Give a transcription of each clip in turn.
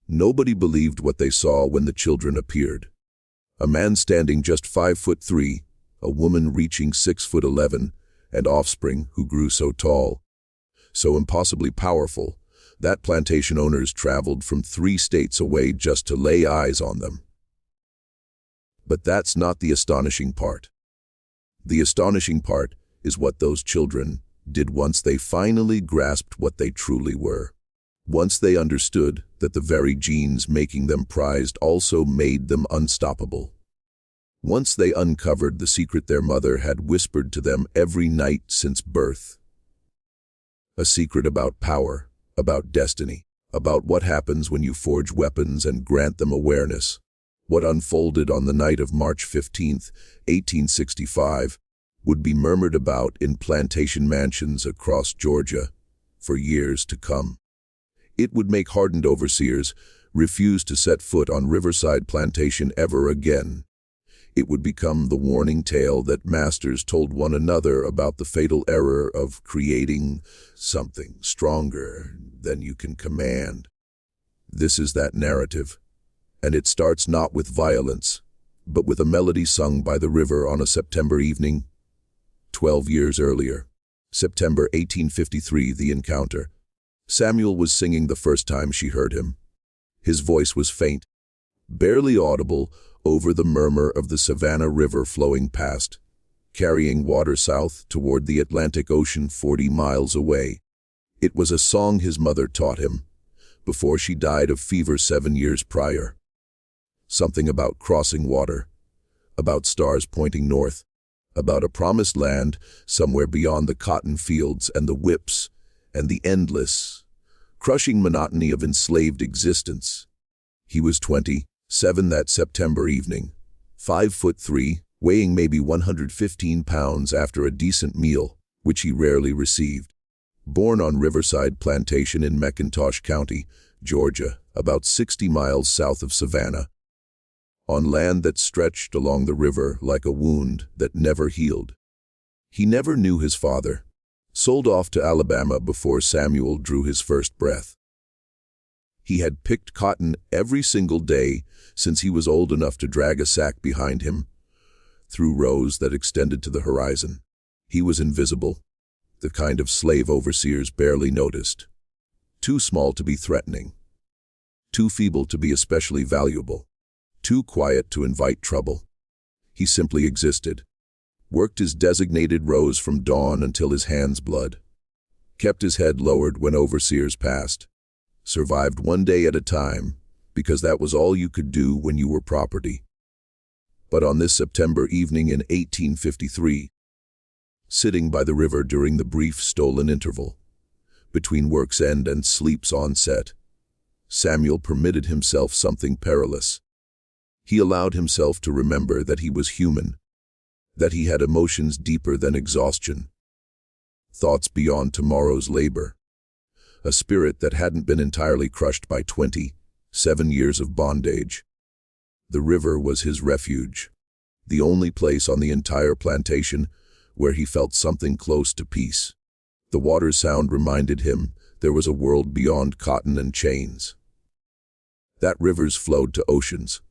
Nobody believed what they saw when the children appeared. A man standing just 5'3", a woman reaching 6'11", and offspring who grew so tall, so impossibly powerful, that plantation owners traveled from 3 states away just to lay eyes on them. But that's not the astonishing part. The astonishing part is what those children did once they finally grasped what they truly were. Once they understood that the very genes making them prized also made them unstoppable. Once they uncovered the secret their mother had whispered to them every night since birth. A secret about power, about destiny, about what happens when you forge weapons and grant them awareness. What unfolded on the night of March 15, 1865, would be murmured about in plantation mansions across Georgia for years to come. It would make hardened overseers refuse to set foot on Riverside Plantation ever again. It would become the warning tale that masters told one another about the fatal error of creating something stronger than you can command. This is that narrative, and it starts not with violence, but with a melody sung by the river on a September evening. 12 years earlier, September 1853, the encounter. Samuel was singing the first time she heard him. His voice was faint, barely audible over the murmur of the Savannah River flowing past, carrying water south toward the Atlantic Ocean 40 miles away. It was a song his mother taught him, before she died of fever 7 years prior. Something about crossing water, about stars pointing north, about a promised land somewhere beyond the cotton fields and the whips and the endless, crushing monotony of enslaved existence. He was 27 that September evening, 5'3", weighing maybe 115 pounds after a decent meal, which he rarely received. Born on Riverside Plantation in McIntosh County, Georgia, about 60 miles south of Savannah, on land that stretched along the river like a wound that never healed. He never knew his father, sold off to Alabama before Samuel drew his first breath. He had picked cotton every single day since he was old enough to drag a sack behind him, through rows that extended to the horizon. He was invisible, the kind of slave overseers barely noticed. Too small to be threatening, too feeble to be especially valuable, too quiet to invite trouble. He simply existed, worked his designated rows from dawn until his hands bled, kept his head lowered when overseers passed, survived one day at a time because that was all you could do when you were property. But on this September evening in 1853, sitting by the river during the brief stolen interval between work's end and sleep's onset, Samuel permitted himself something perilous. He allowed himself to remember that he was human, that he had emotions deeper than exhaustion, thoughts beyond tomorrow's labor, a spirit that hadn't been entirely crushed by 27 years of bondage. The river was his refuge, the only place on the entire plantation where he felt something close to peace. The water's sound reminded him there was a world beyond cotton and chains. That rivers flowed to oceans,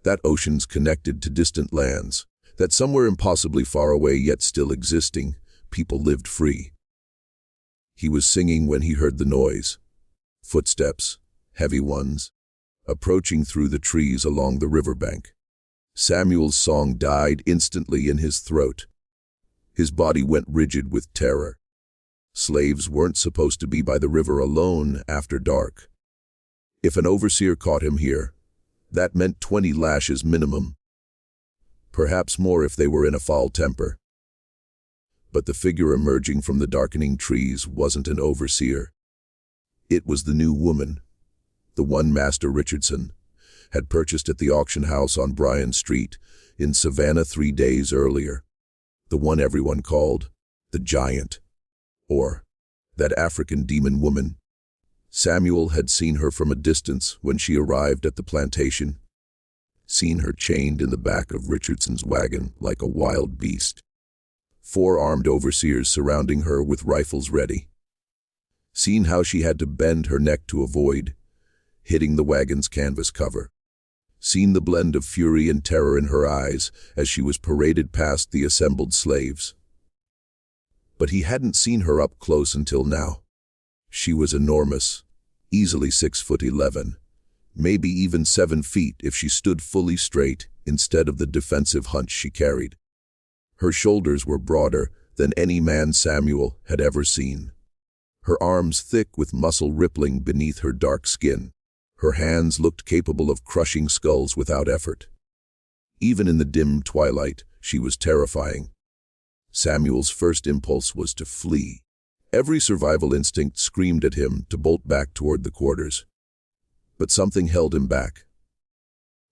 that oceans connected to distant lands, that somewhere impossibly far away yet still existing, people lived free. He was singing when he heard the noise, footsteps, heavy ones, approaching through the trees along the riverbank. Samuel's song died instantly in his throat. His body went rigid with terror. Slaves weren't supposed to be by the river alone after dark. If an overseer caught him here, that meant 20 lashes minimum. Perhaps more if they were in a foul temper. But the figure emerging from the darkening trees wasn't an overseer. It was the new woman, the one Master Richardson had purchased at the auction house on Bryan Street in Savannah 3 days earlier. The one everyone called the Giant, or that African demon woman. Samuel had seen her from a distance when she arrived at the plantation, seen her chained in the back of Richardson's wagon like a wild beast, 4 armed overseers surrounding her with rifles ready, seen how she had to bend her neck to avoid hitting the wagon's canvas cover. Seen the blend of fury and terror in her eyes as she was paraded past the assembled slaves. But he hadn't seen her up close until now. She was enormous, easily 6'11", maybe even 7 feet if she stood fully straight instead of the defensive hunch she carried. Her shoulders were broader than any man Samuel had ever seen. Her arms thick with muscle rippling beneath her dark skin. Her hands looked capable of crushing skulls without effort. Even in the dim twilight, she was terrifying. Samuel's first impulse was to flee. Every survival instinct screamed at him to bolt back toward the quarters. But something held him back.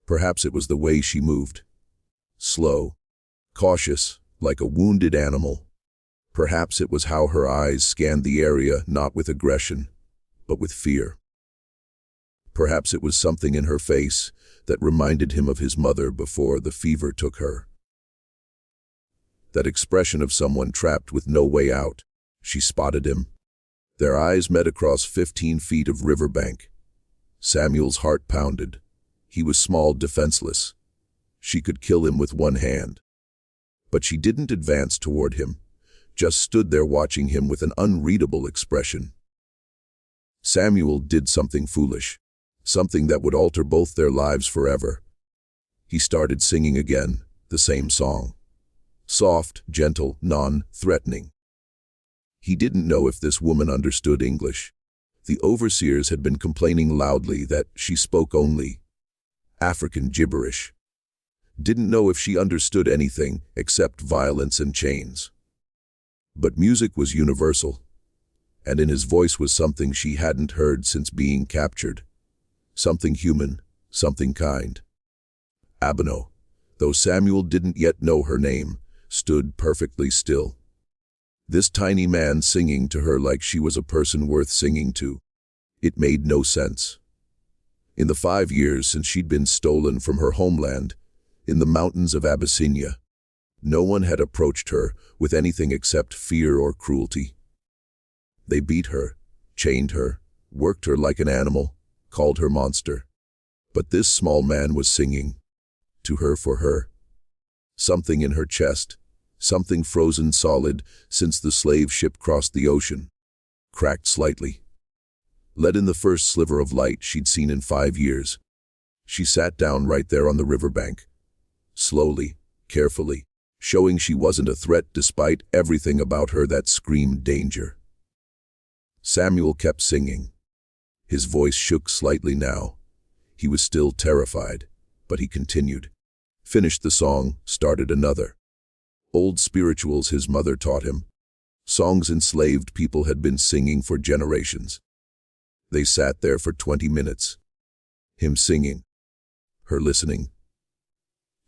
Perhaps it was the way she moved. Slow, cautious, like a wounded animal. Perhaps it was how her eyes scanned the area not with aggression, but with fear. Perhaps it was something in her face that reminded him of his mother before the fever took her. That expression of someone trapped with no way out. She spotted him. Their eyes met across 15 feet of riverbank. Samuel's heart pounded. He was small, defenseless. She could kill him with one hand. But she didn't advance toward him, just stood there watching him with an unreadable expression. Samuel did something foolish, something that would alter both their lives forever. He started singing again, the same song. Soft, gentle, non-threatening. He didn't know if this woman understood English. The overseers had been complaining loudly that she spoke only African gibberish. Didn't know if she understood anything except violence and chains. But music was universal, and in his voice was something she hadn't heard since being captured. Something human, something kind. Abeno, though Samuel didn't yet know her name, stood perfectly still. This tiny man singing to her like she was a person worth singing to. It made no sense. In the 5 years since she'd been stolen from her homeland, in the mountains of Abyssinia, no one had approached her with anything except fear or cruelty. They beat her, chained her, worked her like an animal, called her monster. But this small man was singing. To her for her. Something in her chest, something frozen solid since the slave ship crossed the ocean, cracked slightly. Let in the first sliver of light she'd seen in 5 years. She sat down right there on the riverbank. Slowly, carefully, showing she wasn't a threat despite everything about her that screamed danger. Samuel kept singing. His voice shook slightly now. He was still terrified, but he continued. Finished the song, started another. Old spirituals his mother taught him. Songs enslaved people had been singing for generations. They sat there for 20 minutes. Him singing. Her listening.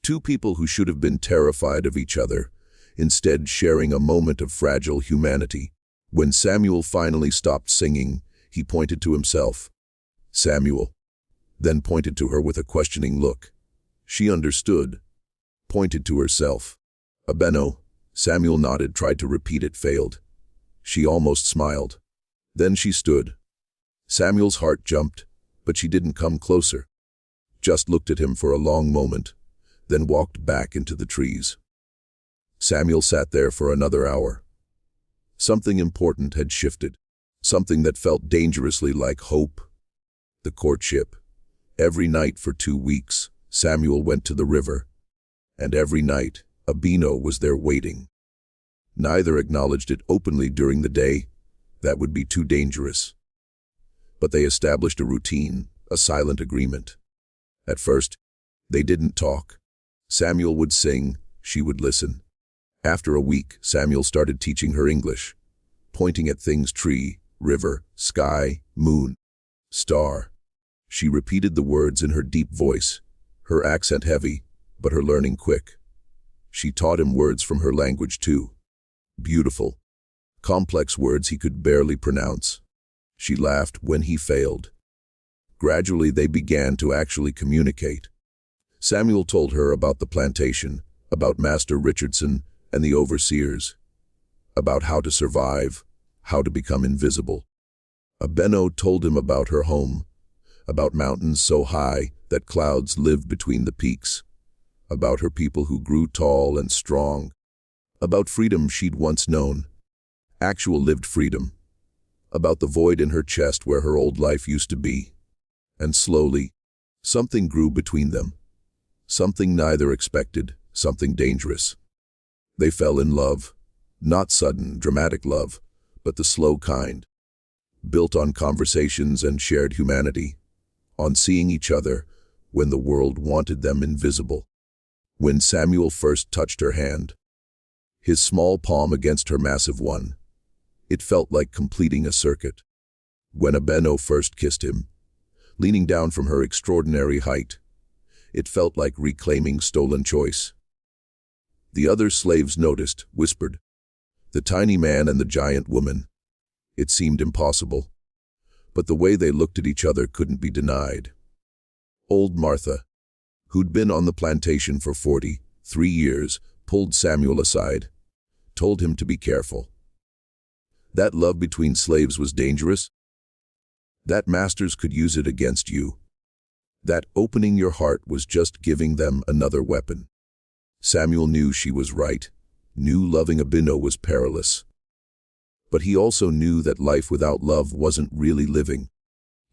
2 people who should have been terrified of each other, instead sharing a moment of fragile humanity. When Samuel finally stopped singing, he pointed to himself. Samuel. Then pointed to her with a questioning look. She understood. Pointed to herself. Abeno. Samuel nodded, tried to repeat it, failed. She almost smiled. Then she stood. Samuel's heart jumped, but she didn't come closer. Just looked at him for a long moment, then walked back into the trees. Samuel sat there for another hour. Something important had shifted. Something that felt dangerously like hope. The courtship. Every night for 2 weeks, Samuel went to the river. And every night, Abeno was there waiting. Neither acknowledged it openly during the day. That would be too dangerous. But they established a routine, a silent agreement. At first, they didn't talk. Samuel would sing, she would listen. After a week, Samuel started teaching her English, pointing at things: tree, river, sky, moon, star. She repeated the words in her deep voice, her accent heavy, but her learning quick. She taught him words from her language too. Beautiful, complex words he could barely pronounce. She laughed when he failed. Gradually they began to actually communicate. Samuel told her about the plantation, about Master Richardson and the overseers, about how to survive, how to become invisible. Abeno told him about her home, about mountains so high that clouds lived between the peaks, about her people who grew tall and strong, about freedom she'd once known, actual lived freedom, about the void in her chest where her old life used to be. And slowly, something grew between them. Something neither expected, something dangerous. They fell in love, not sudden, dramatic love, but the slow kind, built on conversations and shared humanity, on seeing each other when the world wanted them invisible. When Samuel first touched her hand, his small palm against her massive one, it felt like completing a circuit. When Abeno first kissed him, leaning down from her extraordinary height, it felt like reclaiming stolen choice. The other slaves noticed, whispered. The tiny man and the giant woman. It seemed impossible, but the way they looked at each other couldn't be denied. Old Martha, who'd been on the plantation for 43 years, pulled Samuel aside, told him to be careful. That love between slaves was dangerous. That masters could use it against you. That opening your heart was just giving them another weapon. Samuel knew she was right, knew loving Abeno was perilous. But he also knew that life without love wasn't really living.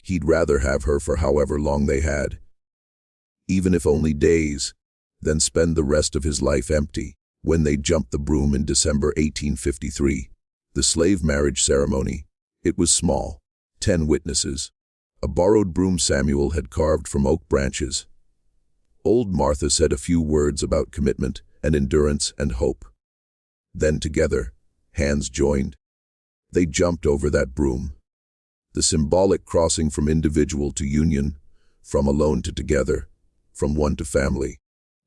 He'd rather have her for however long they had, even if only days, than spend the rest of his life empty. When they jumped the broom in December 1853, the slave marriage ceremony, it was small, 10 witnesses, a borrowed broom Samuel had carved from oak branches. Old Martha said a few words about commitment and endurance and hope. Then together, hands joined, they jumped over that broom. The symbolic crossing from individual to union, from alone to together, from one to family.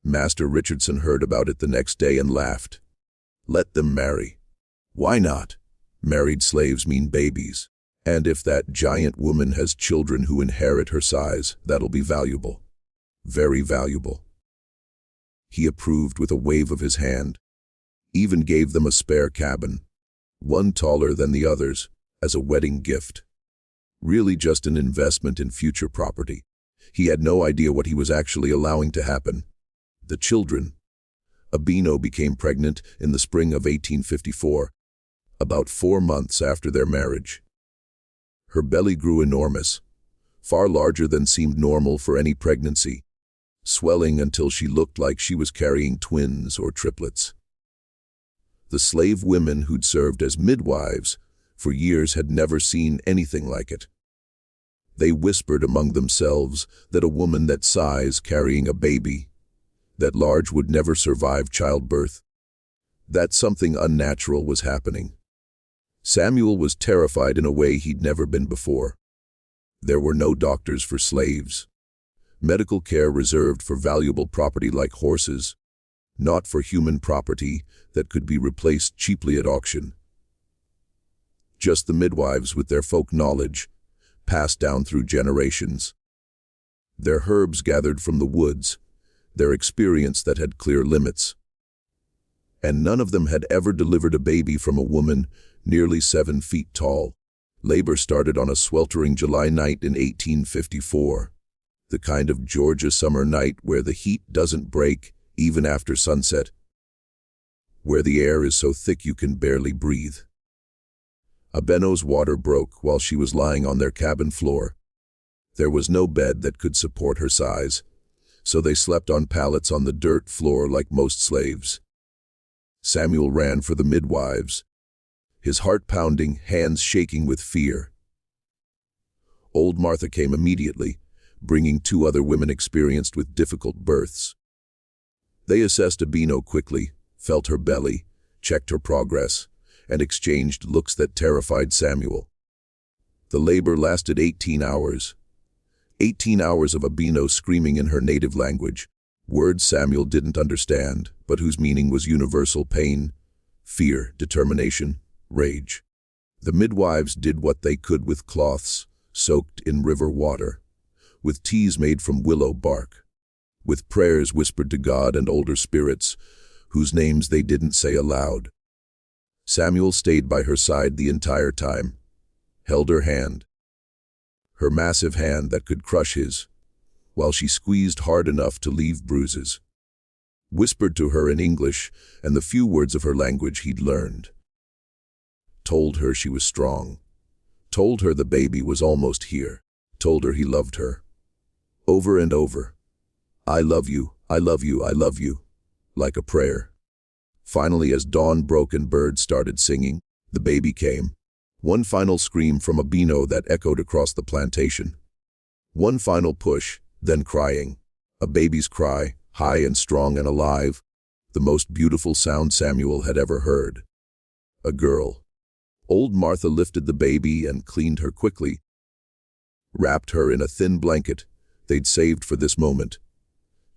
Master Richardson heard about it the next day and laughed. Let them marry. Why not? Married slaves mean babies. And if that giant woman has children who inherit her size, that'll be valuable. Very valuable. He approved with a wave of his hand. Even gave them a spare cabin, one taller than the others, as a wedding gift. Really just an investment in future property. He had no idea what he was actually allowing to happen. The children. Abeno became pregnant in the spring of 1854, about 4 months after their marriage. Her belly grew enormous, far larger than seemed normal for any pregnancy, swelling until she looked like she was carrying twins or triplets. The slave women who'd served as midwives for years had never seen anything like it. They whispered among themselves that a woman that size carrying a baby, that large would never survive childbirth, that something unnatural was happening. Samuel was terrified in a way he'd never been before. There were no doctors for slaves. Medical care reserved for valuable property like horses, not for human property that could be replaced cheaply at auction. Just the midwives with their folk knowledge, passed down through generations. Their herbs gathered from the woods, their experience that had clear limits. And none of them had ever delivered a baby from a woman nearly 7 feet tall. Labor started on a sweltering July night in 1854, the kind of Georgia summer night where the heat doesn't break even after sunset, where the air is so thick you can barely breathe. Abeno's water broke while she was lying on their cabin floor. There was no bed that could support her size, so they slept on pallets on the dirt floor like most slaves. Samuel ran for the midwives, his heart pounding, hands shaking with fear. Old Martha came immediately, bringing 2 other women experienced with difficult births. They assessed Abeno quickly, felt her belly, checked her progress, and exchanged looks that terrified Samuel. The labor lasted 18 hours. 18 hours of Abeno screaming in her native language, words Samuel didn't understand, but whose meaning was universal pain, fear, determination, rage. The midwives did what they could with cloths soaked in river water, with teas made from willow bark, with prayers whispered to God and older spirits, whose names they didn't say aloud. Samuel stayed by her side the entire time, held her hand. her massive hand that could crush his, while she squeezed hard enough to leave bruises. Whispered to her in English and the few words of her language he'd learned. Told her she was strong. Told her the baby was almost here. Told her he loved her. Over and over. I love you, I love you, I love you. Like a prayer. Finally, as dawn broke and birds started singing, the baby came. One final scream from Abeno that echoed across the plantation. One final push, then crying. A baby's cry, high and strong and alive. The most beautiful sound Samuel had ever heard. A girl. Old Martha lifted the baby and cleaned her quickly. Wrapped her in a thin blanket they'd saved for this moment.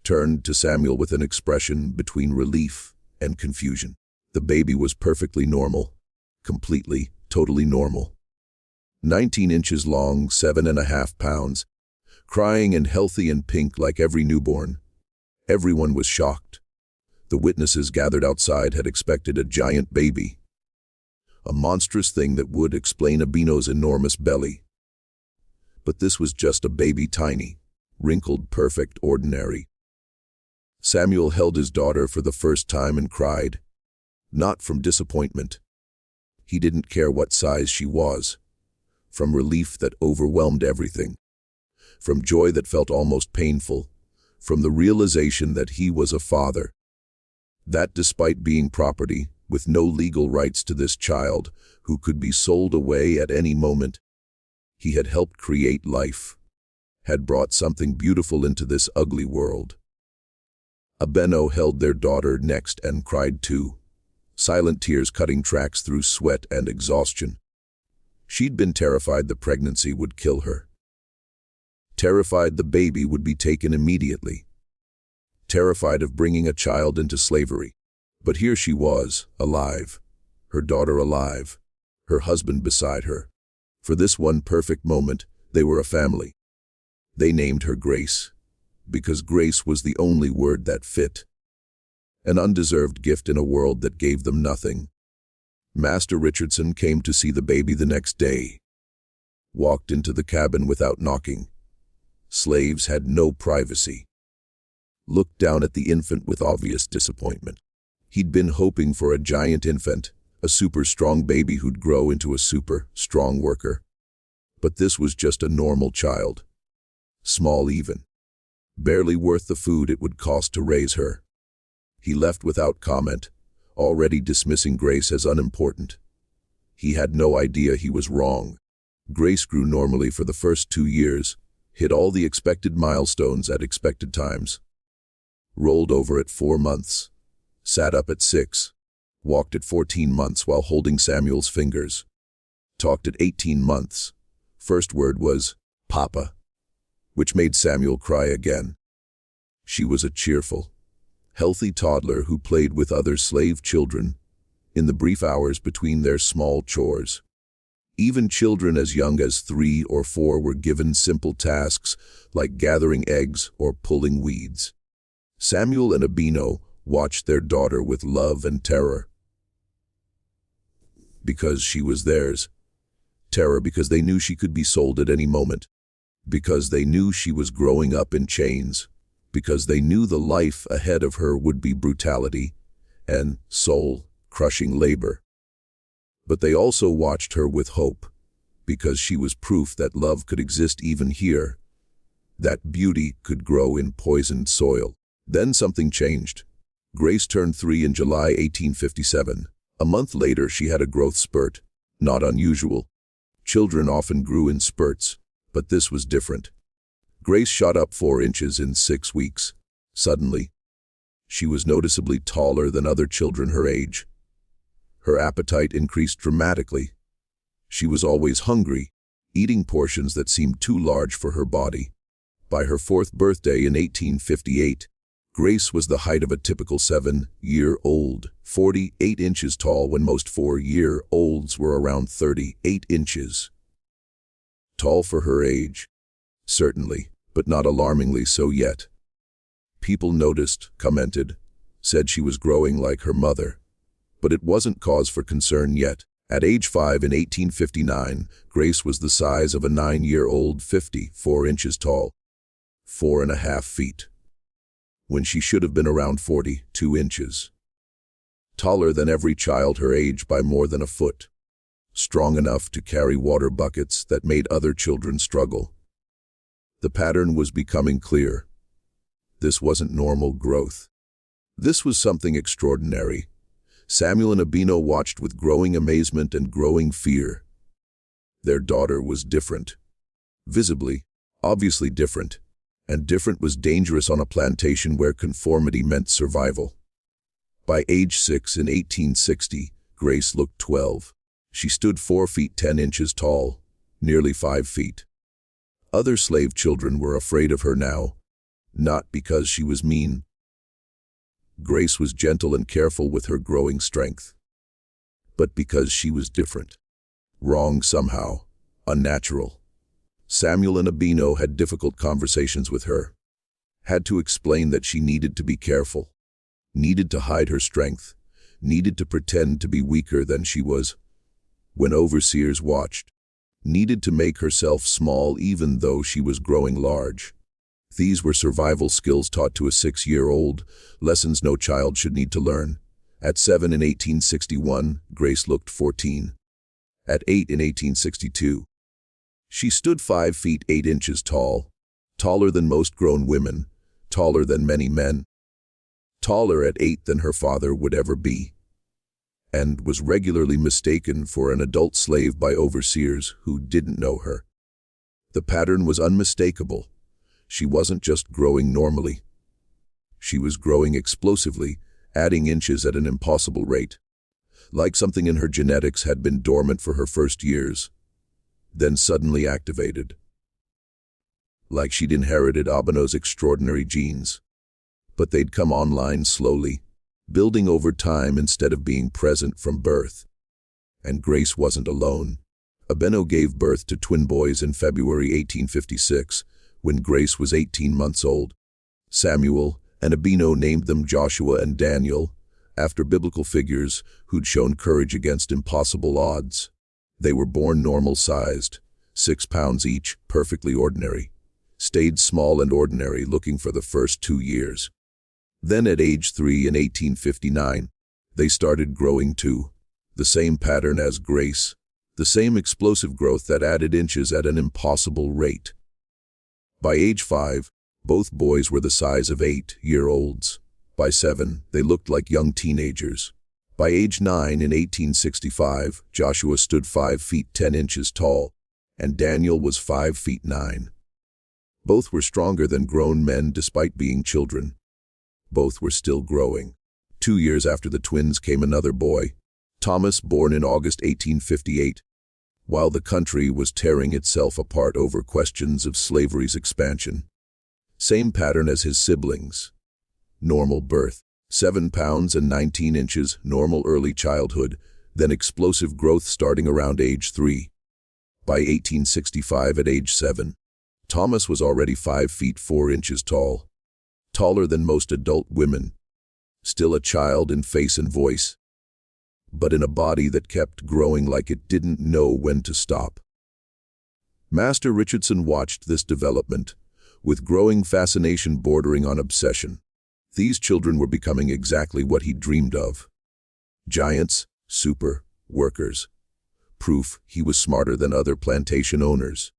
Turned to Samuel with an expression between relief and confusion. The baby was perfectly normal. Completely, totally normal. 19 inches long, 7.5 pounds. Crying and healthy and pink like every newborn. Everyone was shocked. The witnesses gathered outside had expected a giant baby. A monstrous thing that would explain Abeno's enormous belly. But this was just a baby, tiny, wrinkled, perfect, ordinary. Samuel held his daughter for the first time and cried. Not from disappointment. He didn't care what size she was. From relief that overwhelmed everything. From joy that felt almost painful. From the realization that he was a father. That despite being property, with no legal rights to this child, who could be sold away at any moment, he had helped create life. Had brought something beautiful into this ugly world. Abeno held their daughter next and cried too. Silent tears cutting tracks through sweat and exhaustion. She'd been terrified the pregnancy would kill her. Terrified the baby would be taken immediately. Terrified of bringing a child into slavery. But here she was, alive. Her daughter alive. Her husband beside her. For this one perfect moment, they were a family. They named her Grace. Because grace was the only word that fit. An undeserved gift in a world that gave them nothing. Master Richardson came to see the baby the next day. Walked into the cabin without knocking. Slaves had no privacy. Looked down at the infant with obvious disappointment. He'd been hoping for a giant infant, a super strong baby who'd grow into a super strong worker. But this was just a normal child. Small even. Barely worth the food it would cost to raise her. He left without comment, already dismissing Grace as unimportant. He had no idea he was wrong. Grace grew normally for the first 2 years, hit all the expected milestones at expected times. Rolled over at 4 months, sat up at 6, walked at 14 months while holding Samuel's fingers. Talked at 18 months. First word was, Papa, which made Samuel cry again. She was a cheerful, healthy toddler who played with other slave children in the brief hours between their small chores. Even children as young as 3 or 4 were given simple tasks like gathering eggs or pulling weeds. Samuel and Abeno watched their daughter with love and terror. Because she was theirs. Terror because they knew she could be sold at any moment. Because they knew she was growing up in chains. Because they knew the life ahead of her would be brutality and soul-crushing labor. But they also watched her with hope, because she was proof that love could exist even here, that beauty could grow in poisoned soil. Then something changed. Grace turned 3 in July 1857. A month later, she had a growth spurt. Not unusual. Children often grew in spurts, but this was different. Grace shot up 4 inches in 6 weeks. Suddenly, she was noticeably taller than other children her age. Her appetite increased dramatically. She was always hungry, eating portions that seemed too large for her body. By her 4th birthday in 1858, Grace was the height of a typical 7-year-old, 48 inches tall when most 4-year-olds were around 38 inches. Tall for her age, certainly, but not alarmingly so yet. People noticed, commented, said she was growing like her mother. But it wasn't cause for concern yet. At age 5 in 1859, Grace was the size of a 9-year-old, 54 inches tall, 4.5 feet, when she should have been around 42 inches. Taller than every child her age by more than a foot, strong enough to carry water buckets that made other children struggle. The pattern was becoming clear. This wasn't normal growth. This was something extraordinary. Samuel and Abeno watched with growing amazement and growing fear. Their daughter was different. Visibly, obviously different. And different was dangerous on a plantation where conformity meant survival. By age 6 in 1860, Grace looked 12. She stood 4 feet 10 inches tall, nearly 5 feet. Other slave children were afraid of her now, not because she was mean. Grace was gentle and careful with her growing strength, but because she was different. Wrong somehow, unnatural. Samuel and Abeno had difficult conversations with her, had to explain that she needed to be careful, needed to hide her strength, needed to pretend to be weaker than she was when overseers watched, needed to make herself small even though she was growing large. These were survival skills taught to a 6-year-old, lessons no child should need to learn. At 7 in 1861, Grace looked 14. At 8 in 1862, she stood 5 feet 8 inches tall, taller than most grown women, taller than many men, taller at 8 than her father would ever be, and was regularly mistaken for an adult slave by overseers who didn't know her. The pattern was unmistakable. She wasn't just growing normally. She was growing explosively, adding inches at an impossible rate, like something in her genetics had been dormant for her first years, then suddenly activated. Like she'd inherited Abeno's extraordinary genes, but they'd come online slowly, building over time instead of being present from birth. And Grace wasn't alone. Abeno gave birth to twin boys in February 1856, when Grace was 18 months old. Samuel and Abeno named them Joshua and Daniel, after biblical figures who'd shown courage against impossible odds. They were born normal-sized, 6 pounds each, perfectly ordinary. Stayed small and ordinary looking for the first 2 years. Then at age 3 in 1859, they started growing too. The same pattern as Grace, the same explosive growth that added inches at an impossible rate. By age 5, both boys were the size of 8-year-olds. By 7, they looked like young teenagers. By age 9 in 1865, Joshua stood 5 feet 10 inches tall, and Daniel was 5 feet 9. Both were stronger than grown men despite being children. Both were still growing. 2 years after the twins came another boy, Thomas, born in August 1858. While the country was tearing itself apart over questions of slavery's expansion. Same pattern as his siblings. Normal birth, 7 pounds and 19 inches, normal early childhood, then explosive growth starting around age 3. By 1865 at age 7, Thomas was already 5 feet 4 inches tall, taller than most adult women, still a child in face and voice, but in a body that kept growing like it didn't know when to stop. Master Richardson watched this development, with growing fascination bordering on obsession. These children were becoming exactly what he dreamed of. Giants, super workers. Proof he was smarter than other plantation owners.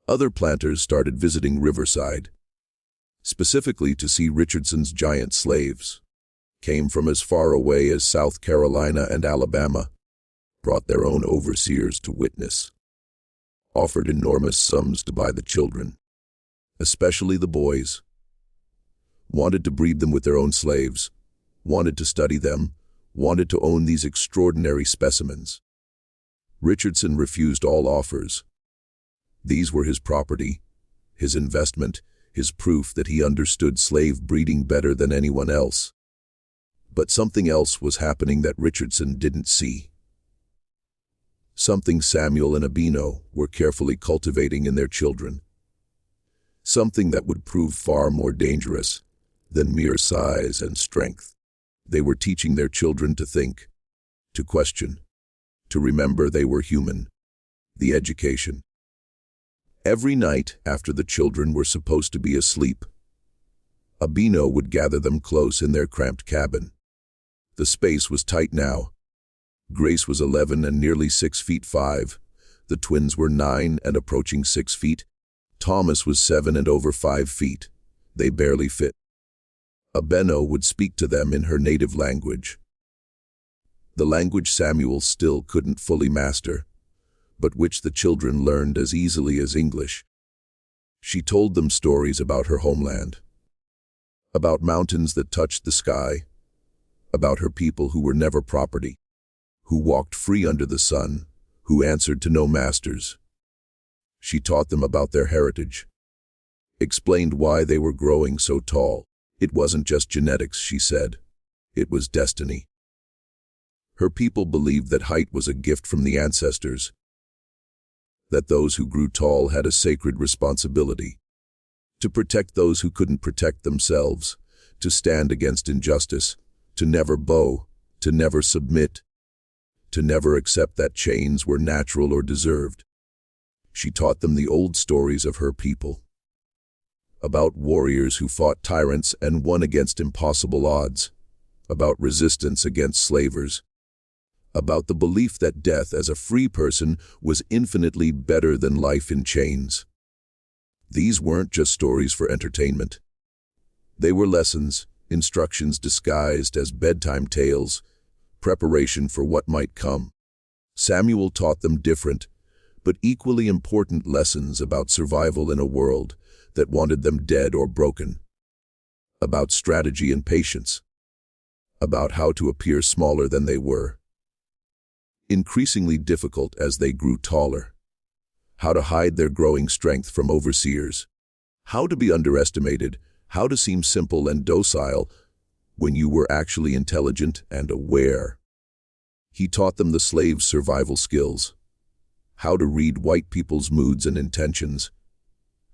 Other planters started visiting Riverside, specifically to see Richardson's giant slaves. Came from as far away as South Carolina and Alabama, brought their own overseers to witness, offered enormous sums to buy the children, especially the boys, wanted to breed them with their own slaves, wanted to study them, wanted to own these extraordinary specimens. Richardson refused all offers. These were his property, his investment, his proof that he understood slave breeding better than anyone else. But something else was happening that Richardson didn't see. Something Samuel and Abeno were carefully cultivating in their children. Something that would prove far more dangerous than mere size and strength. They were teaching their children to think, to question, to remember they were human. The education. Every night after the children were supposed to be asleep, Abeno would gather them close in their cramped cabin. The space was tight now. Grace was 11 and nearly 6 feet 5. The twins were 9 and approaching 6 feet. Thomas was 7 and over 5 feet. They barely fit. Abeno would speak to them in her native language. The language Samuel still couldn't fully master, but which the children learned as easily as English. She told them stories about her homeland, about mountains that touched the sky, about her people who were never property, who walked free under the sun, who answered to no masters. She taught them about their heritage, explained why they were growing so tall. It wasn't just genetics, she said. It was destiny. Her people believed that height was a gift from the ancestors, that those who grew tall had a sacred responsibility to protect those who couldn't protect themselves, to stand against injustice, to never bow, to never submit, to never accept that chains were natural or deserved. She taught them the old stories of her people, about warriors who fought tyrants and won against impossible odds, about resistance against slavers, about the belief that death as a free person was infinitely better than life in chains. These weren't just stories for entertainment. They were lessons, instructions disguised as bedtime tales, preparation for what might come. Samuel taught them different, but equally important lessons about survival in a world that wanted them dead or broken, about strategy and patience, about how to appear smaller than they were, increasingly difficult as they grew taller, how to hide their growing strength from overseers, how to be underestimated, how to seem simple and docile when you were actually intelligent and aware. He taught them the slaves' survival skills, how to read white people's moods and intentions,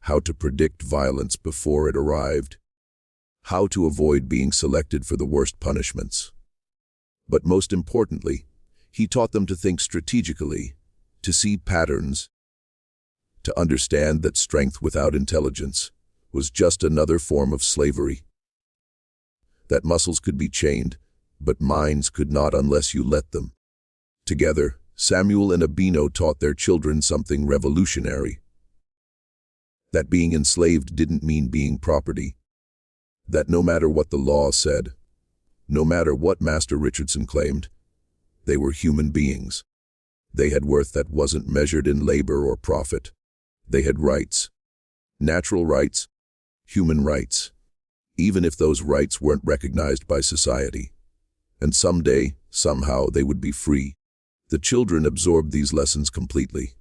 how to predict violence before it arrived, how to avoid being selected for the worst punishments. But most importantly, he taught them to think strategically, to see patterns, to understand that strength without intelligence was just another form of slavery, that muscles could be chained, but minds could not unless you let them. Together, Samuel and Abeno taught their children something revolutionary, that being enslaved didn't mean being property, that no matter what the law said, no matter what Master Richardson claimed, they were human beings. They had worth that wasn't measured in labor or profit. They had rights, natural rights, human rights, even if those rights weren't recognized by society. And someday, somehow, they would be free. The children absorbed these lessons completely.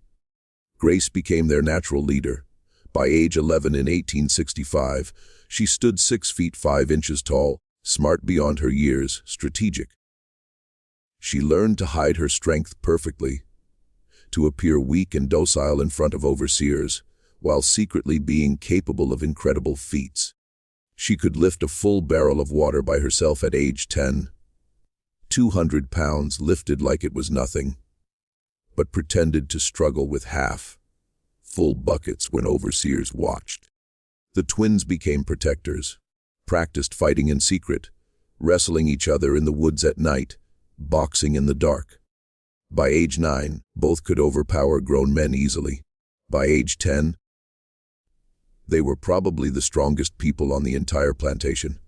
Grace became their natural leader. By age 11 in 1865, she stood 6 feet 5 inches tall, smart beyond her years, strategic. She learned to hide her strength perfectly, to appear weak and docile in front of overseers, while secretly being capable of incredible feats. She could lift a full barrel of water by herself at age 10, 200 pounds lifted like it was nothing, but pretended to struggle with half full buckets when overseers watched. The twins became protectors, practiced fighting in secret, wrestling each other in the woods at night, boxing in the dark. By age 9, both could overpower grown men easily. By age 10, they were probably the strongest people on the entire plantation.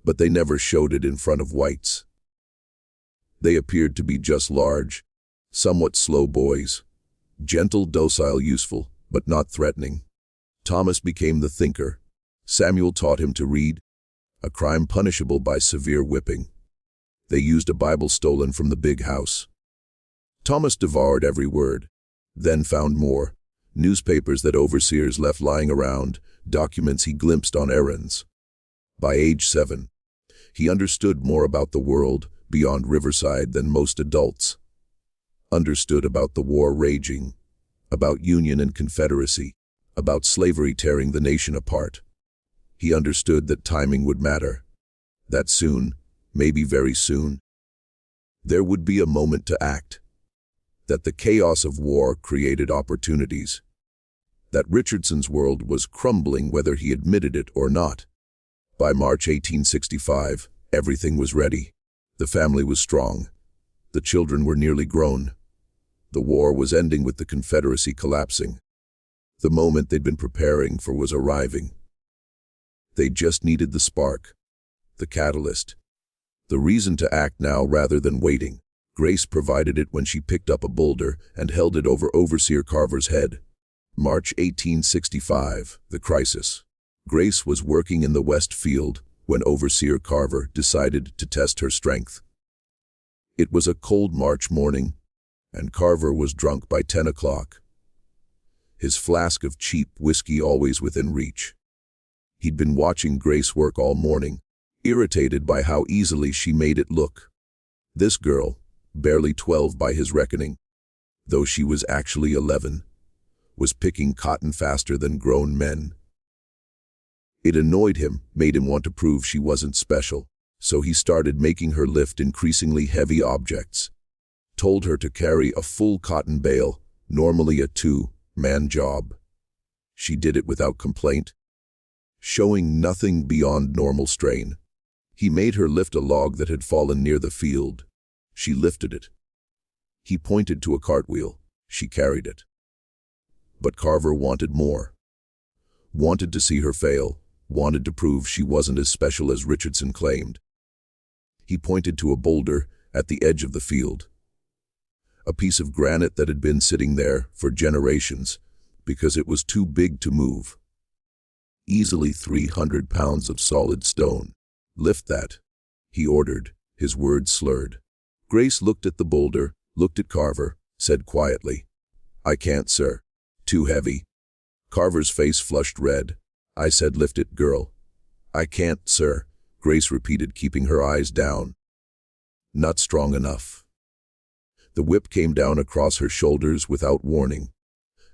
But they never showed it in front of whites. They appeared to be just large, somewhat slow boys, gentle, docile, useful, but not threatening. Thomas became the thinker. Samuel taught him to read, a crime punishable by severe whipping. They used a Bible stolen from the big house. Thomas devoured every word, then found more, newspapers that overseers left lying around, documents he glimpsed on errands. By age 7, he understood more about the world beyond Riverside than most adults. Understood about the war raging, about Union and Confederacy, about slavery tearing the nation apart. He understood that timing would matter, that soon, maybe very soon, there would be a moment to act. that the chaos of war created opportunities, that Richardson's world was crumbling whether he admitted it or not. By March 1865, everything was ready. The family was strong. The children were nearly grown. The war was ending with the Confederacy collapsing. The moment they'd been preparing for was arriving. They just needed the spark, the catalyst, the reason to act now rather than waiting. Grace provided it when she picked up a boulder and held it over Overseer Carver's head. March 1865, the crisis. Grace was working in the West Field when Overseer Carver decided to test her strength. It was a cold March morning, and Carver was drunk by 10 o'clock. His flask of cheap whiskey always within reach. He'd been watching Grace work all morning, irritated by how easily she made it look. This girl, barely 12 by his reckoning, though she was actually 11, was picking cotton faster than grown men. It annoyed him, made him want to prove she wasn't special, so he started making her lift increasingly heavy objects. Told her to carry a full cotton bale, normally a two-man job. She did it without complaint, showing nothing beyond normal strain. He made her lift a log that had fallen near the field. She lifted it. He pointed to a cartwheel. She carried it. But Carver wanted more. Wanted to see her fail. Wanted to prove she wasn't as special as Richardson claimed. He pointed to a boulder at the edge of the field. A piece of granite that had been sitting there for generations because it was too big to move. Easily 300 pounds of solid stone. "Lift that," he ordered, his words slurred. Grace looked at the boulder, looked at Carver, said quietly, "I can't, sir. Too heavy." Carver's face flushed red. "I said lift it, girl." "I can't, sir," Grace repeated, keeping her eyes down. "Not strong enough." The whip came down across her shoulders without warning,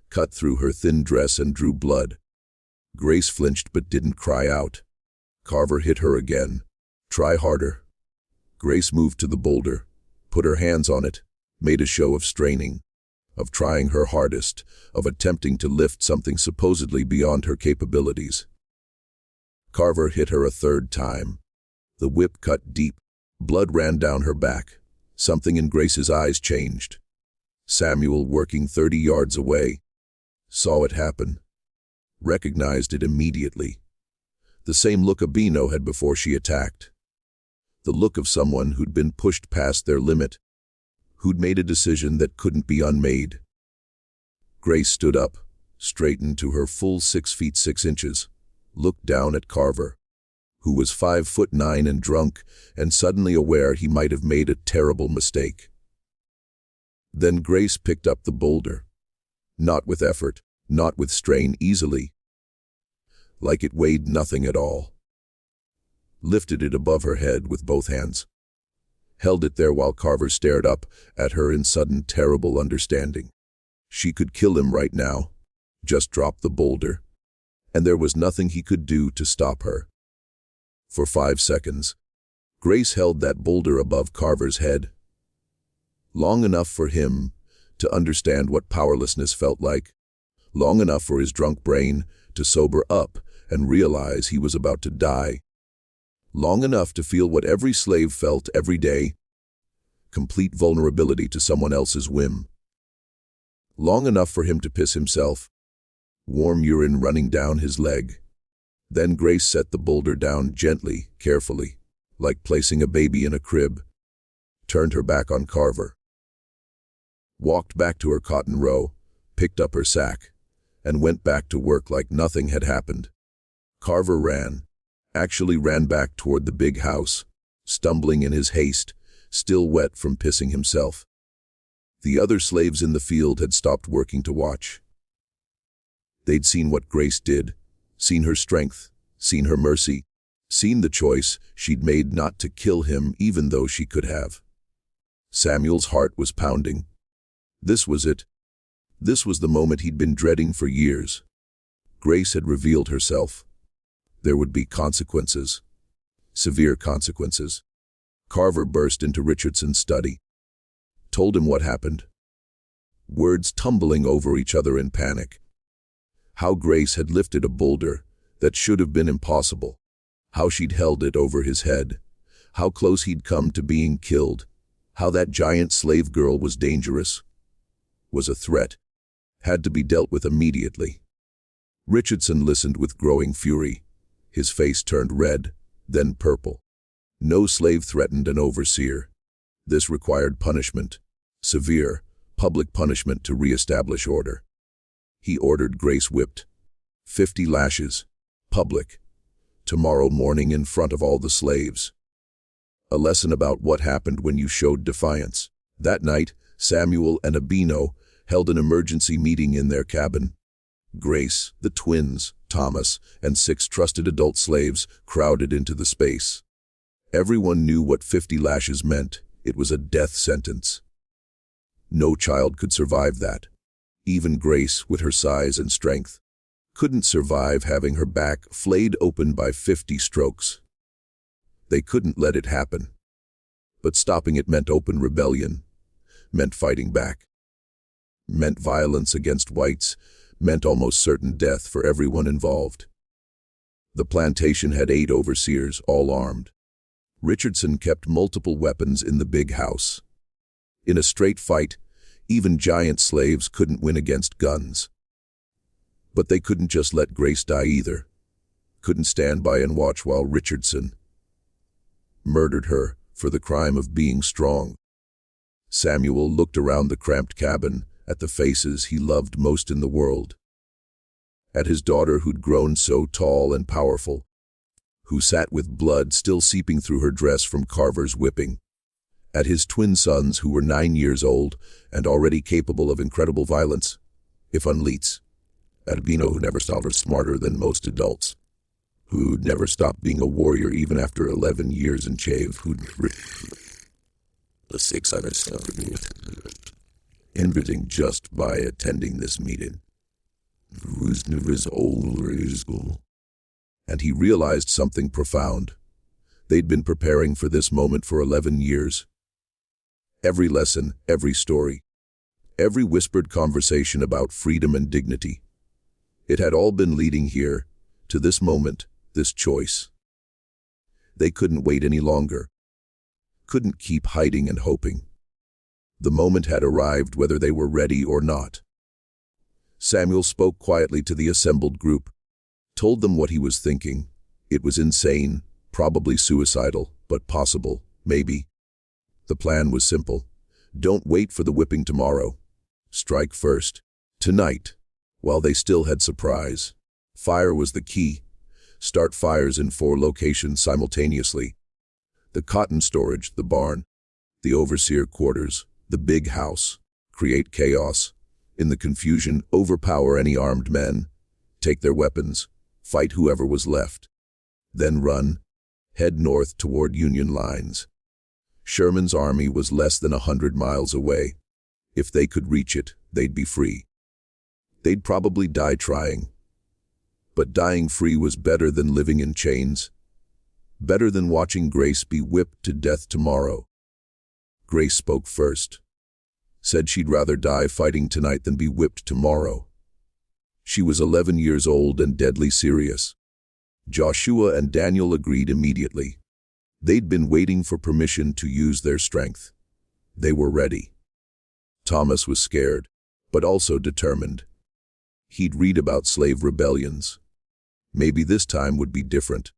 cut through her thin dress and drew blood. Grace flinched but didn't cry out. Carver hit her again. "Try harder." Grace moved to the boulder, put her hands on it, made a show of straining, of trying her hardest, of attempting to lift something supposedly beyond her capabilities. Carver hit her a third time. The whip cut deep. Blood ran down her back. Something in Grace's eyes changed. Samuel, working 30 yards away, saw it happen. Recognized it immediately. The same look Abeno had before she attacked. The look of someone who'd been pushed past their limit, who'd made a decision that couldn't be unmade. Grace stood up, straightened to her full 6 feet 6 inches, looked down at Carver, who was 5'9" and drunk, and suddenly aware he might have made a terrible mistake. Then Grace picked up the boulder. Not with effort, not with strain, easily, like it weighed nothing at all. Lifted it above her head with both hands. Held it there while Carver stared up at her in sudden, terrible understanding. She could kill him right now. Just drop the boulder. And there was nothing he could do to stop her. For 5 seconds, Grace held that boulder above Carver's head. Long enough for him to understand what powerlessness felt like. Long enough for his drunk brain to sober up and realize he was about to die. Long enough to feel what every slave felt every day, complete vulnerability to someone else's whim. Long enough for him to piss himself, warm urine running down his leg. Then Grace set the boulder down gently, carefully, like placing a baby in a crib. Turned her back on Carver. Walked back to her cotton row, picked up her sack, and went back to work like nothing had happened. Carver actually ran back toward the big house, stumbling in his haste, still wet from pissing himself. The other slaves in the field had stopped working to watch. They'd seen what Grace did, seen her strength, seen her mercy, seen the choice she'd made not to kill him even though she could have. Samuel's heart was pounding. This was it. This was the moment he'd been dreading for years. Grace had revealed herself. There would be consequences. Severe consequences. Carver burst into Richardson's study. Told him what happened. words tumbling over each other in panic. How Grace had lifted a boulder that should have been impossible. How she'd held it over his head. How close he'd come to being killed. How that giant slave girl was dangerous. Was a threat. Had to be dealt with immediately. Richardson listened with growing fury. His face turned red, then purple. No slave threatened an overseer. This required punishment. Severe, public punishment to re-establish order. He ordered Grace whipped. 50 lashes. Public. Tomorrow morning in front of all the slaves. A lesson about what happened when you showed defiance. That night, Samuel and Abeno held an emergency meeting in their cabin. Grace, the twins, Thomas, and 6 trusted adult slaves crowded into the space. Everyone knew what 50 lashes meant. It was a death sentence. No child could survive that. Even Grace, with her size and strength, couldn't survive having her back flayed open by 50 strokes. They couldn't let it happen. But stopping it meant open rebellion, meant fighting back, meant violence against whites, meant almost certain death for everyone involved. The plantation had 8 overseers, all armed. Richardson kept multiple weapons in the big house. In a straight fight, even giant slaves couldn't win against guns. But they couldn't just let Grace die either. Couldn't stand by and watch while Richardson murdered her for the crime of being strong. Samuel looked around the cramped cabin at the faces he loved most in the world. At his daughter who'd grown so tall and powerful, who sat with blood still seeping through her dress from Carver's whipping. At his twin sons who were 9 years old and already capable of incredible violence, if unleashed. At Abeno who never stopped, smarter than most adults, who'd never stopped being a warrior even after 11 years in Chave, who'd the 6 understood everything just by attending this meeting. And he realized something profound. They'd been preparing for this moment for 11 years. Every lesson, every story, every whispered conversation about freedom and dignity. It had all been leading here, to this moment, this choice. They couldn't wait any longer. Couldn't keep hiding and hoping. The moment had arrived whether they were ready or not. Samuel spoke quietly to the assembled group, told them what he was thinking. It was insane, probably suicidal, but possible, maybe. The plan was simple. Don't wait for the whipping tomorrow. Strike first. Tonight, while they still had surprise. Fire was the key. Start fires in 4 locations simultaneously. The cotton storage, the barn, the overseer quarters, the big house. Create chaos. In the confusion, overpower any armed men. Take their weapons. Fight whoever was left. Then run. Head north toward Union lines. Sherman's army was less than 100 miles away. If they could reach it, they'd be free. They'd probably die trying. But dying free was better than living in chains. Better than watching Grace be whipped to death tomorrow. Grace spoke first. Said she'd rather die fighting tonight than be whipped tomorrow. She was 11 years old and deadly serious. Joshua and Daniel agreed immediately. They'd been waiting for permission to use their strength. They were ready. Thomas was scared, but also determined. He'd read about slave rebellions. Maybe this time would be different.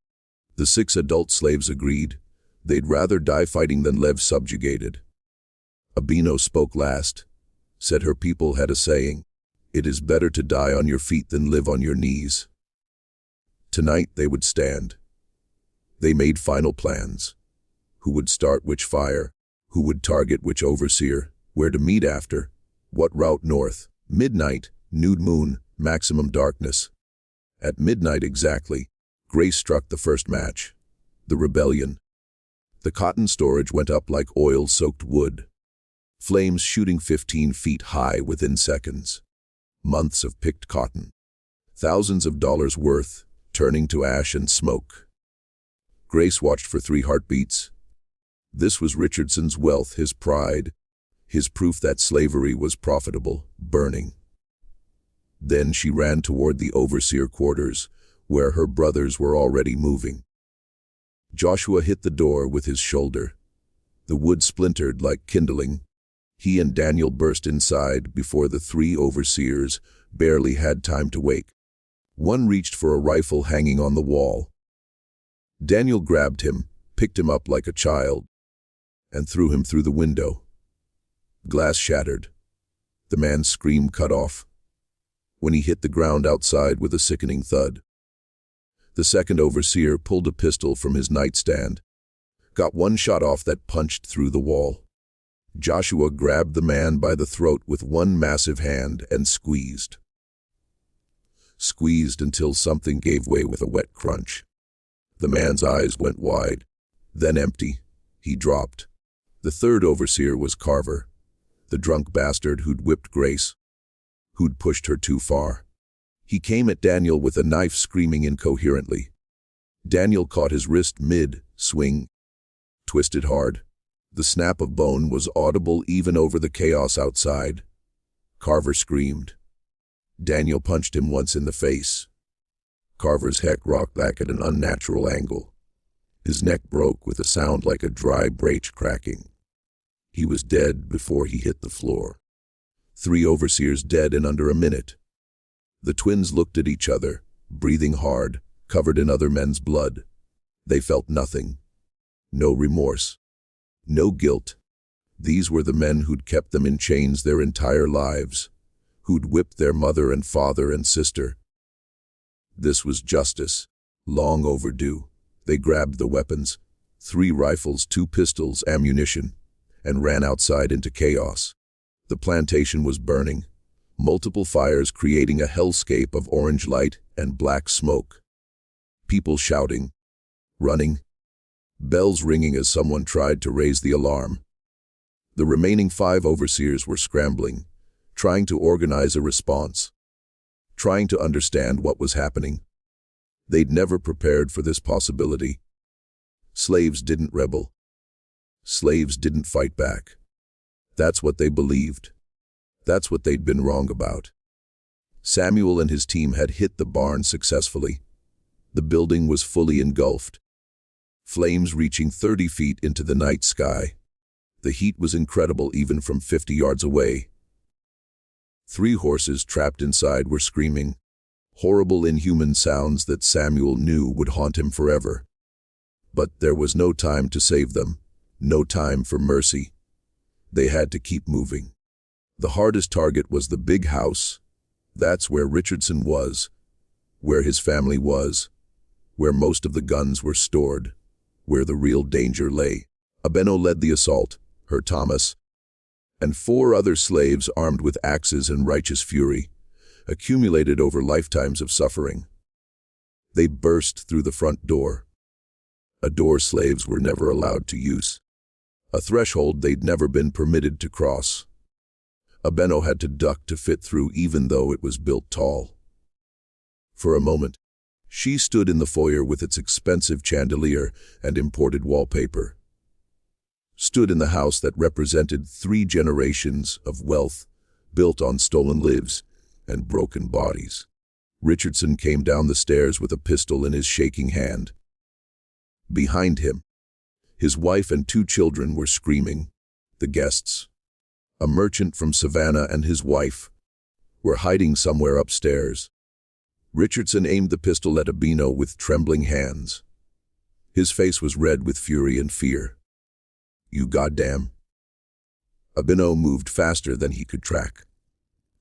The 6 adult slaves agreed. They'd rather die fighting than live subjugated. Abeno spoke last. Said her people had a saying, "It is better to die on your feet than live on your knees." Tonight they would stand. They made final plans. Who would start which fire? Who would target which overseer? Where to meet after? What route north? Midnight, nude moon, maximum darkness. At midnight exactly, Grace struck the first match. The rebellion. The cotton storage went up like oil-soaked wood. Flames shooting 15 feet high within seconds. Months of picked cotton. Thousands of dollars worth, turning to ash and smoke. Grace watched for 3 heartbeats. This was Richardson's wealth, his pride. his proof that slavery was profitable, burning. Then she ran toward the overseer quarters, where her brothers were already moving. Joshua hit the door with his shoulder. The wood splintered like kindling. He and Daniel burst inside before the 3 overseers barely had time to wake. One reached for a rifle hanging on the wall. Daniel grabbed him, picked him up like a child, and threw him through the window. Glass shattered. The man's scream cut off when he hit the ground outside with a sickening thud. The second overseer pulled a pistol from his nightstand, got one shot off that punched through the wall. Joshua grabbed the man by the throat with one massive hand and squeezed. Squeezed until something gave way with a wet crunch. The man's eyes went wide, then empty. He dropped. The third overseer was Carver, the drunk bastard who'd whipped Grace, who'd pushed her too far. He came at Daniel with a knife, screaming incoherently. Daniel caught his wrist mid-swing, twisted hard. The snap of bone was audible even over the chaos outside. Carver screamed. Daniel punched him once in the face. Carver's head rocked back at an unnatural angle. His neck broke with a sound like a dry brooch cracking. He was dead before he hit the floor. 3 overseers dead in under a minute. The twins looked at each other, breathing hard, covered in other men's blood. They felt nothing. No remorse. No guilt. These were the men who'd kept them in chains their entire lives, who'd whipped their mother and father and sister. This was justice, long overdue. They grabbed the weapons, 3 rifles, 2 pistols, ammunition, and ran outside into chaos. The plantation was burning, multiple fires creating a hellscape of orange light and black smoke. People shouting, running, bells ringing as someone tried to raise the alarm. The remaining 5 overseers were scrambling, trying to organize a response, trying to understand what was happening. They'd never prepared for this possibility. Slaves didn't rebel. Slaves didn't fight back. That's what they believed. That's what they'd been wrong about. Samuel and his team had hit the barn successfully. The building was fully engulfed, flames reaching 30 feet into the night sky. The heat was incredible even from 50 yards away. 3 horses trapped inside were screaming, horrible inhuman sounds that Samuel knew would haunt him forever. But there was no time to save them, no time for mercy. They had to keep moving. The hardest target was the big house. That's where Richardson was, where his family was, where most of the guns were stored, where the real danger lay. Abeno led the assault, her Thomas, and 4 other slaves armed with axes and righteous fury, accumulated over lifetimes of suffering. They burst through the front door, a door slaves were never allowed to use, a threshold they'd never been permitted to cross. Abeno had to duck to fit through even though it was built tall. For a moment, she stood in the foyer with its expensive chandelier and imported wallpaper. Stood in the house that represented 3 generations of wealth built on stolen lives and broken bodies. Richardson came down the stairs with a pistol in his shaking hand. Behind him, his wife and 2 children were screaming. The guests, a merchant from Savannah and his wife, were hiding somewhere upstairs. Richardson aimed the pistol at Abeno with trembling hands. His face was red with fury and fear. "You goddamn." Abeno moved faster than he could track.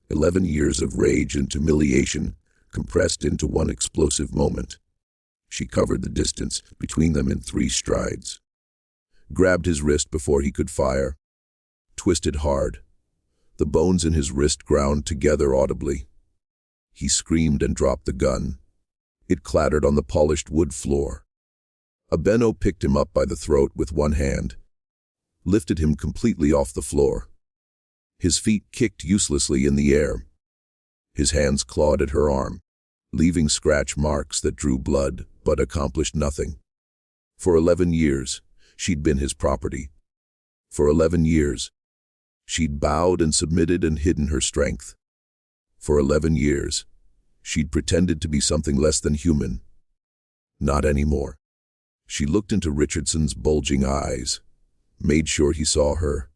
11 years of rage and humiliation compressed into one explosive moment. She covered the distance between them in 3 strides. Grabbed his wrist before he could fire. Twisted hard. The bones in his wrist ground together audibly. He screamed and dropped the gun. It clattered on the polished wood floor. Abeno picked him up by the throat with one hand, lifted him completely off the floor. His feet kicked uselessly in the air. His hands clawed at her arm, leaving scratch marks that drew blood but accomplished nothing. For 11 years, she'd been his property. For 11 years, She'd bowed and submitted and hidden her strength. For 11 years, she'd pretended to be something less than human. Not anymore. She looked into Richardson's bulging eyes, made sure he saw her.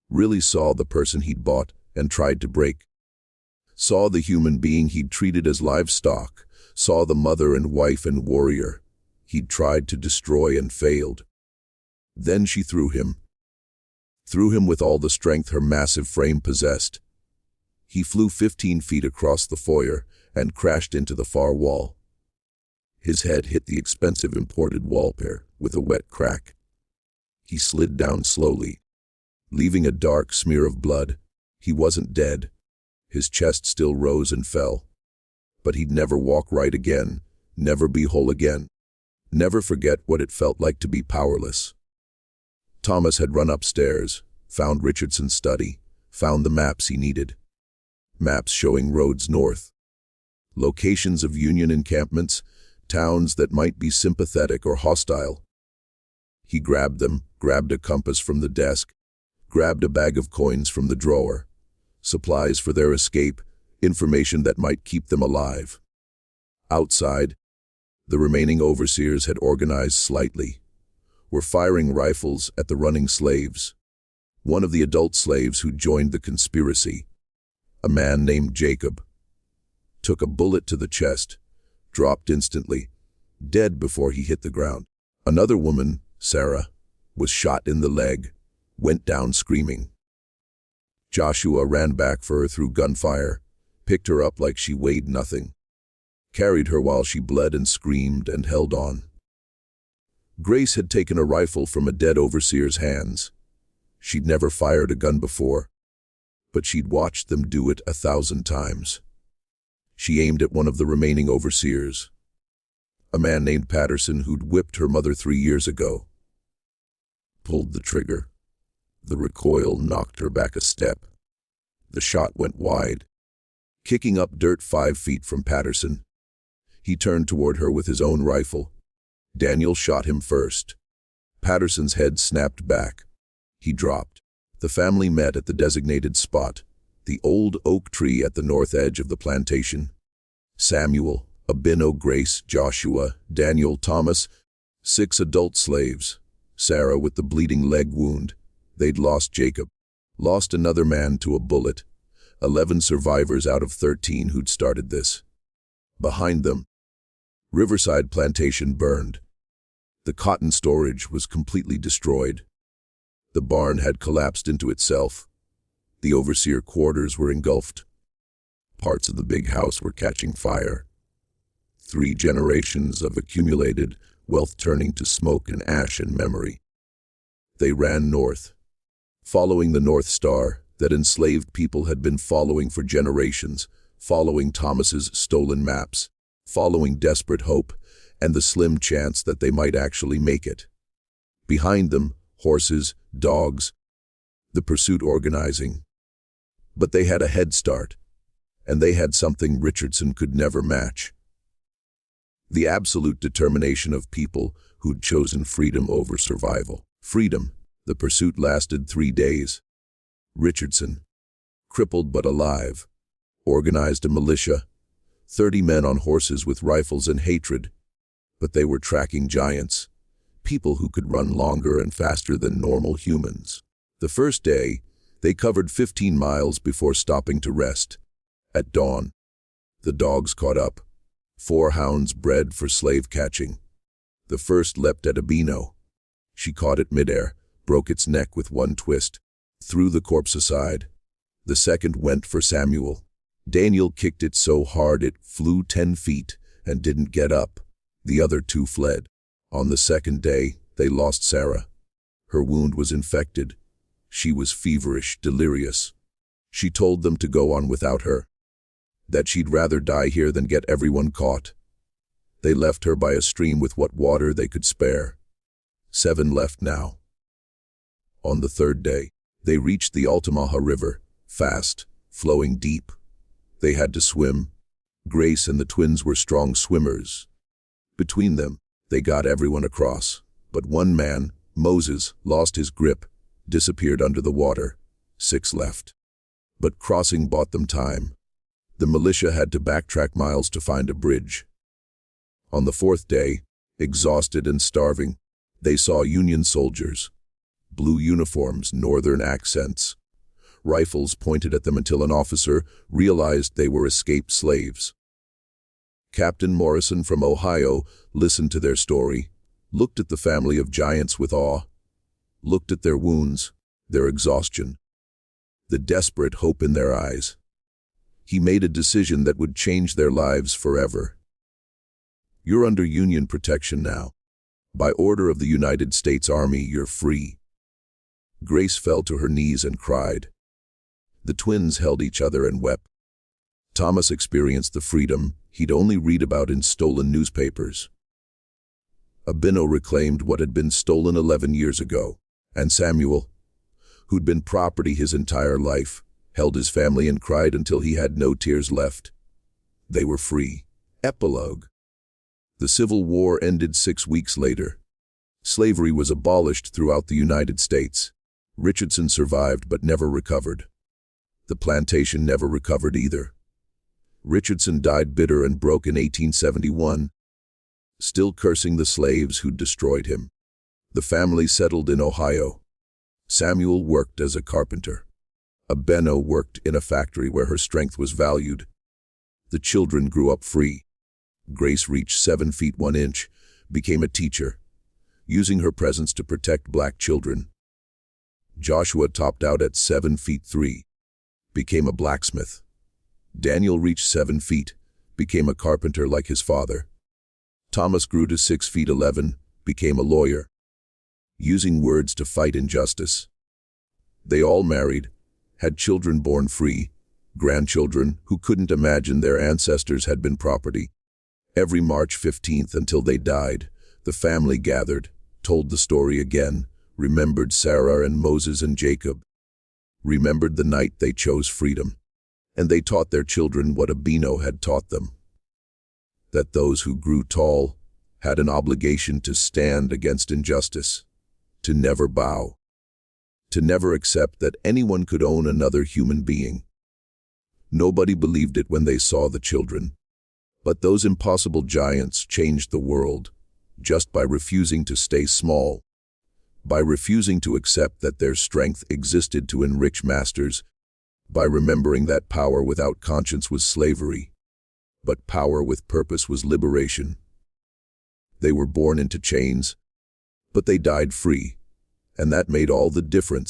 Really saw the person he'd bought and tried to break. Saw the human being he'd treated as livestock. Saw the mother and wife and warrior he'd tried to destroy and failed. Then she threw him. Threw him with all the strength her massive frame possessed. He flew 15 feet across the foyer and crashed into the far wall. His head hit the expensive imported wallpaper with a wet crack. He slid down slowly, leaving a dark smear of blood. He wasn't dead. His chest still rose and fell. But he'd never walk right again, never be whole again, never forget what it felt like to be powerless. Thomas had run upstairs, found Richardson's study, found the maps he needed. Maps showing roads north. Locations of Union encampments, towns that might be sympathetic or hostile. He grabbed them, grabbed a compass from the desk, grabbed a bag of coins from the drawer. Supplies for their escape, information that might keep them alive. Outside, the remaining overseers had organized slightly, were firing rifles at the running slaves. One of the adult slaves who joined the conspiracy, a man named Jacob, took a bullet to the chest, dropped instantly, dead before he hit the ground. Another woman, Sarah, was shot in the leg, went down screaming. Joshua ran back for her through gunfire, picked her up like she weighed nothing, carried her while she bled and screamed and held on. Grace had taken a rifle from a dead overseer's hands. She'd never fired a gun before, but she'd watched them do it 1,000 times. She aimed at one of the remaining overseers, a man named Patterson who'd whipped her mother 3 years ago. Pulled the trigger. The recoil knocked her back a step. The shot went wide, kicking up dirt 5 feet from Patterson. He turned toward her with his own rifle. Daniel shot him first. Patterson's head snapped back. He dropped. The family met at the designated spot, the old oak tree at the north edge of the plantation. Samuel, Abeno, Grace, Joshua, Daniel, Thomas, 6 adult slaves. Sarah with the bleeding leg wound. They'd lost Jacob, lost another man to a bullet. 11 survivors out of 13 who'd started this. Behind them, Riverside Plantation burned. The cotton storage was completely destroyed. The barn had collapsed into itself. The overseer quarters were engulfed. Parts of the big house were catching fire. 3 generations of accumulated wealth turning to smoke and ash in memory. They ran north, following the North Star that enslaved people had been following for generations, following Thomas's stolen maps, following desperate hope and the slim chance that they might actually make it. Behind them, horses, dogs, the pursuit organizing. But they had a head start, and they had something Richardson could never match. The absolute determination of people who'd chosen freedom over survival. Freedom. The pursuit lasted 3 days. Richardson, crippled but alive, organized a militia, 30 men on horses with rifles and hatred. But they were tracking giants, people who could run longer and faster than normal humans. The first day, they covered 15 miles before stopping to rest. At dawn, the dogs caught up. 4 hounds bred for slave catching. The first leapt at Abeno. She caught it midair, broke its neck with one twist, threw the corpse aside. The second went for Samuel. Daniel kicked it so hard it flew 10 feet and didn't get up. The other 2 fled. On the second day, they lost Sarah. Her wound was infected. She was feverish, delirious. She told them to go on without her, that she'd rather die here than get everyone caught. They left her by a stream with what water they could spare. 7 left now. On the 3rd day, they reached the Altamaha River, fast, flowing deep. They had to swim. Grace and the twins were strong swimmers. Between them, they got everyone across, but one man, Moses, lost his grip, disappeared under the water. 6 left. But crossing bought them time. The militia had to backtrack miles to find a bridge. On the 4th day, exhausted and starving, they saw Union soldiers. Blue uniforms, northern accents. Rifles pointed at them until an officer realized they were escaped slaves. Captain Morrison from Ohio listened to their story, looked at the family of giants with awe, looked at their wounds, their exhaustion, the desperate hope in their eyes. He made a decision that would change their lives forever. You're under Union protection now. By order of the United States Army, you're free. Grace fell to her knees and cried. The twins held each other and wept. Thomas experienced the freedom he'd only read about in stolen newspapers. Abeno reclaimed what had been stolen 11 years ago, and Samuel, who'd been property his entire life, held his family and cried until he had no tears left. They were free. Epilogue. The Civil War ended 6 weeks later. Slavery was abolished throughout the United States. Richardson survived but never recovered. The plantation never recovered either. Richardson died bitter and broke in 1871, still cursing the slaves who'd destroyed him. The family settled in Ohio. Samuel worked as a carpenter. Abeno worked in a factory where her strength was valued. The children grew up free. Grace reached 7 feet 1 inch, became a teacher, using her presence to protect black children. Joshua topped out at 7 feet 3, became a blacksmith. Daniel reached 7 feet, became a carpenter like his father. Thomas grew to 6 feet 11, became a lawyer, using words to fight injustice. They all married, had children born free, grandchildren who couldn't imagine their ancestors had been property. Every March 15th until they died, the family gathered, told the story again, remembered Sarah and Moses and Jacob, remembered the night they chose freedom, and they taught their children what Abeno had taught them, that those who grew tall had an obligation to stand against injustice, to never bow, to never accept that anyone could own another human being. Nobody believed it when they saw the children. But those impossible giants changed the world, just by refusing to stay small, by refusing to accept that their strength existed to enrich masters, by remembering that power without conscience was slavery, but power with purpose was liberation. They were born into chains, but they died free, and that made all the difference.